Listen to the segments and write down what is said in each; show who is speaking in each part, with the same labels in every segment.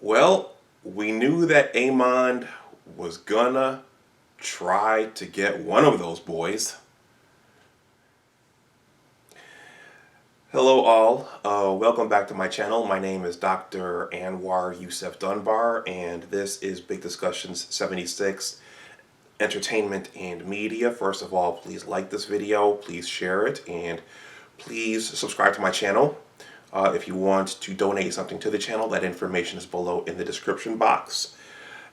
Speaker 1: Well, we knew that Amon was gonna try to get one of those boys. Hello all, welcome back to my channel. My name is Dr. Anwar Youssef Dunbar, and this is Big Discussions 76, Entertainment and Media. First of all, please like this video, please share it, and please subscribe to my channel. If you want to donate something to the channel, that information is below in the description box.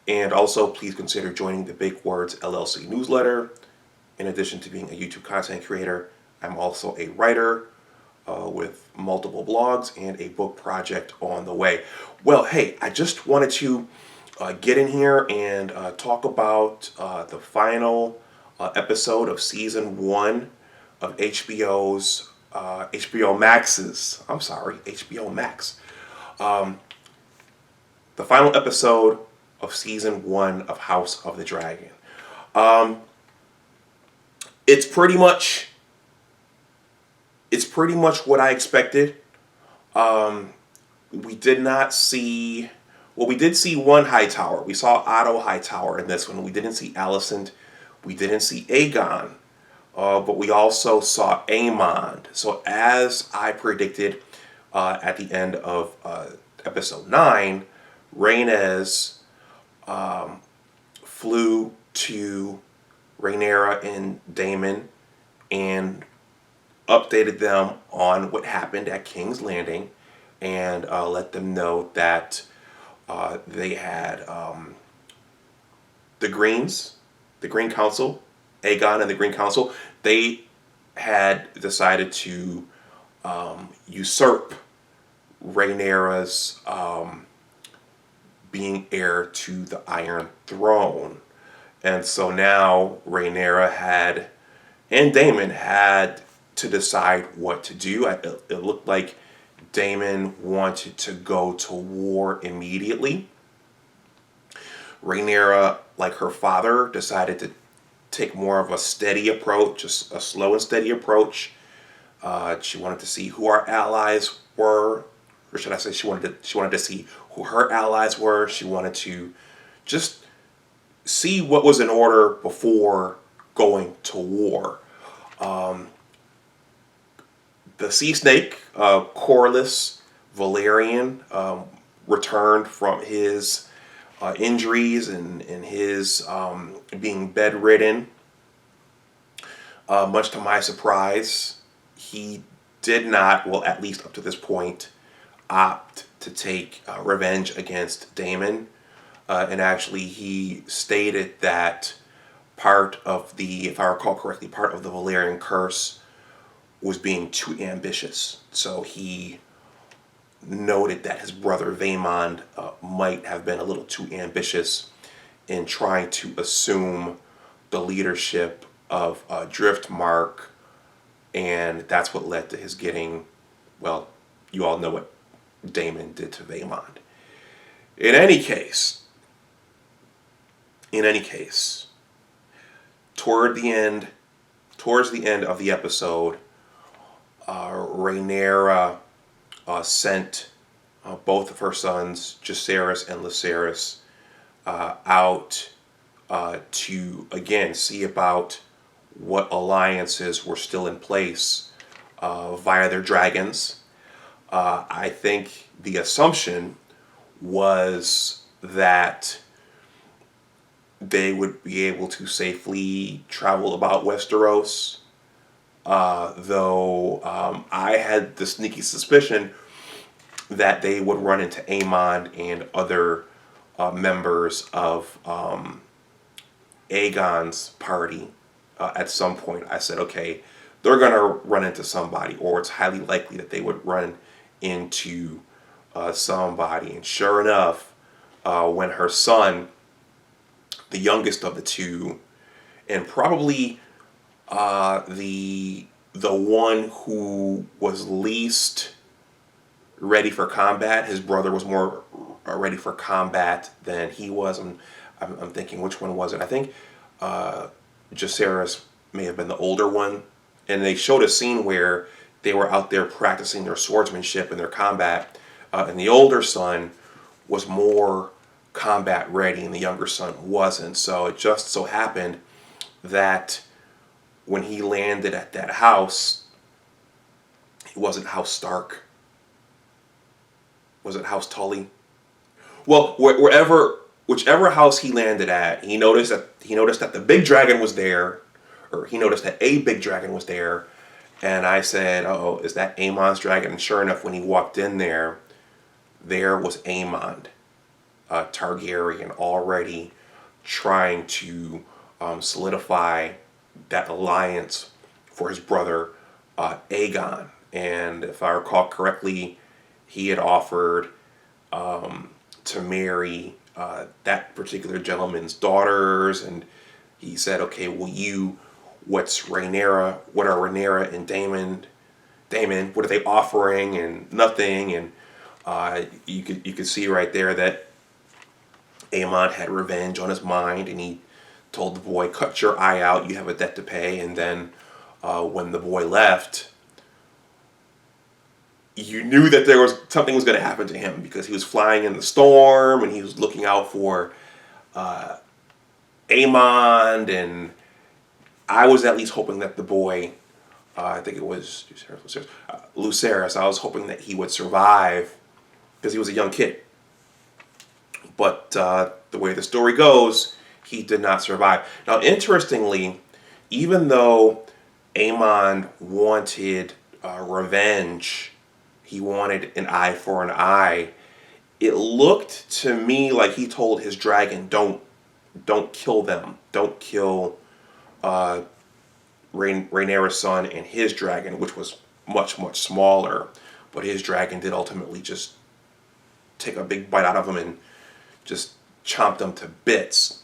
Speaker 1: And also, please consider joining the Big Words LLC Newsletter. In addition to being a YouTube content creator, I'm also a writer with multiple blogs and a book project on the way. Well, hey, I just wanted to get in here and talk about the final episode of Season 1 of HBO Max. The final episode of Season 1 of House of the Dragon. It's pretty much what I expected. We did not see, well, we did see one Hightower. We saw Otto Hightower in this one. We didn't see Alicent. We didn't see Aegon. But we also saw Aemond. So as I predicted at the end of episode 9, Rhaenys flew to Rhaenyra and Daemon and updated them on what happened at King's Landing, and let them know that they had the Green Council, Aegon and the Green Council, they had decided to usurp Rhaenyra's being heir to the Iron Throne. And so now Rhaenyra and Daemon had to decide what to do. It looked like Daemon wanted to go to war immediately. Rhaenyra, like her father, decided to take more of a steady approach, just a slow and steady approach. She wanted to see who our allies were, or should I say, she wanted to see who her allies were. She wanted to just see what was in order before going to war. The sea snake, Corlys Velaryon, returned from his injuries and his being bedridden. Much to my surprise, he did not, well, at least up to this point, opt to take revenge against Daemon. And actually, he stated that part of the, if I recall correctly, part of the Valyrian curse was being too ambitious. So he noted that his brother Vaemond might have been a little too ambitious in trying to assume the leadership of Driftmark, and that's what led to his getting, well, you all know what Daemon did to Vaemond. In any case, towards the end of the episode, Rhaenyra sent both of her sons, Jacaerys and Lucerys, out to, again, see about what alliances were still in place via their dragons. I think the assumption was that they would be able to safely travel about Westeros, though I had the sneaky suspicion that they would run into Aemond and other members of Aegon's party at some point. I said, okay, they're going to run into somebody, or it's highly likely that they would run into somebody. And sure enough, when her son, the youngest of the two, and probably the one who was least ready for combat, his brother was more ready for combat than he was. I'm thinking, which one was it? I think Jacaerys may have been the older one, and they showed a scene where they were out there practicing their swordsmanship and their combat, and the older son was more combat ready and the younger son wasn't. So it just so happened that when he landed at that house, it wasn't House Stark. Was it House Tully? Well, whichever house he landed at, he noticed that the big dragon was there, or he noticed that a big dragon was there, and I said, "Oh, is that Aemon's dragon?" And sure enough, when he walked in there was Aemon, Targaryen, already trying to solidify that alliance for his brother Aegon. And if I recall correctly, he had offered to marry that particular gentleman's daughters, and he said, "Okay, what are Rhaenyra and Daemon, what are they offering?" And nothing. And you could see right there that Aemon had revenge on his mind, and he told the boy, "Cut your eye out, you have a debt to pay." And then when the boy left, you knew that something was going to happen to him, because he was flying in the storm and he was looking out for Aemon. And I was at least hoping that the boy, I think it was Lucerys, I was hoping that he would survive because he was a young kid. But the way the story goes, he did not survive. Now, interestingly, even though Aemon wanted revenge, he wanted an eye for an eye, it looked to me like he told his dragon, don't kill them. Don't kill Rhaenyra's son and his dragon, which was much, much smaller. But his dragon did ultimately just take a big bite out of him and just chomped them to bits.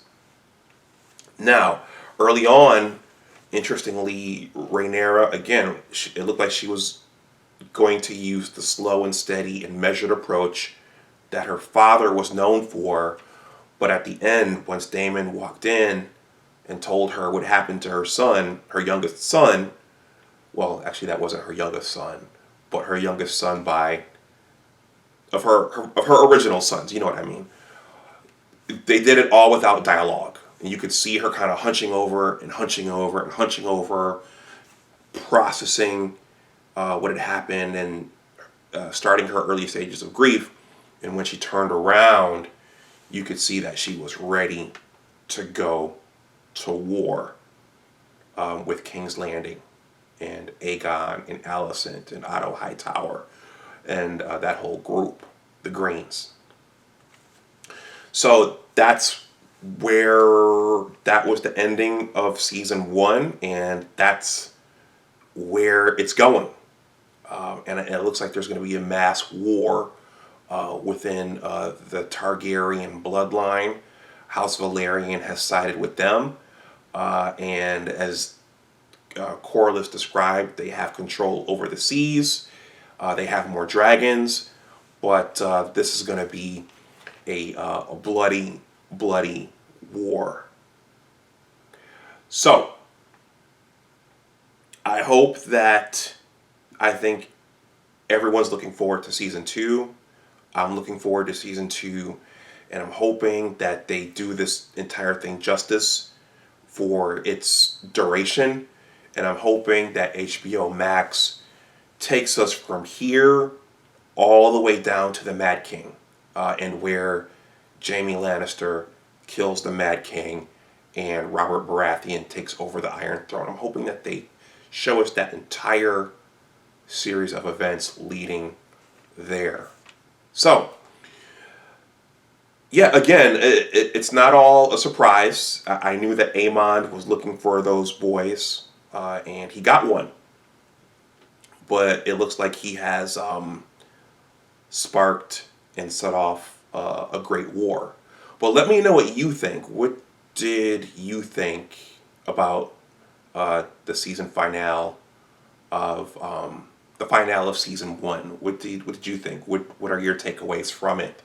Speaker 1: Now, early on, interestingly, Rhaenyra, again, it looked like she was going to use the slow and steady and measured approach that her father was known for. But at the end, once Daemon walked in and told her what happened to her son, her youngest son, well, actually that wasn't her youngest son, but her youngest son of her original sons, you know what I mean. They did it all without dialogue. And you could see her kind of hunching over and hunching over and hunching over, processing what had happened, and starting her early stages of grief. And when she turned around, you could see that she was ready to go to war with King's Landing and Aegon and Alicent and Otto Hightower and that whole group, the Greens. So that was the ending of season 1, and that's where it's going. And it looks like there's going to be a mass war within the Targaryen bloodline. House Valerian has sided with them, and as Corlys described, they have control over the seas. They have more dragons, but this is going to be a bloody, bloody war. So, I think everyone's looking forward to season 2. I'm looking forward to season 2, and I'm hoping that they do this entire thing justice for its duration. And I'm hoping that HBO Max takes us from here all the way down to the Mad King, and where Jaime Lannister kills the Mad King and Robert Baratheon takes over the Iron Throne. I'm hoping that they show us that entire series of events leading there. So, yeah, again, it's not all a surprise. I knew that Aemon was looking for those boys, and he got one. But it looks like he has sparked and set off a great war. But let me know what you think. What did you think about the season finale of season 1? What did you think? What are your takeaways from it?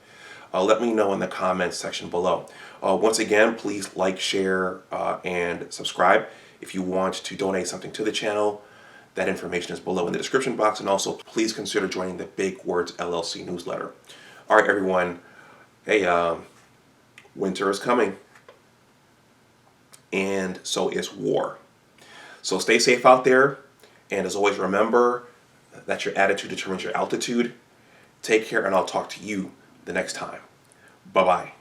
Speaker 1: Let me know in the comments section below. Once again, please like, share, and subscribe. If you want to donate something to the channel, that information is below in the description box. And also, please consider joining the Big Words LLC newsletter. All right, everyone. Hey, winter is coming, and so is war. So stay safe out there, and as always, remember that your attitude determines your altitude. Take care, and I'll talk to you the next time. Bye-bye.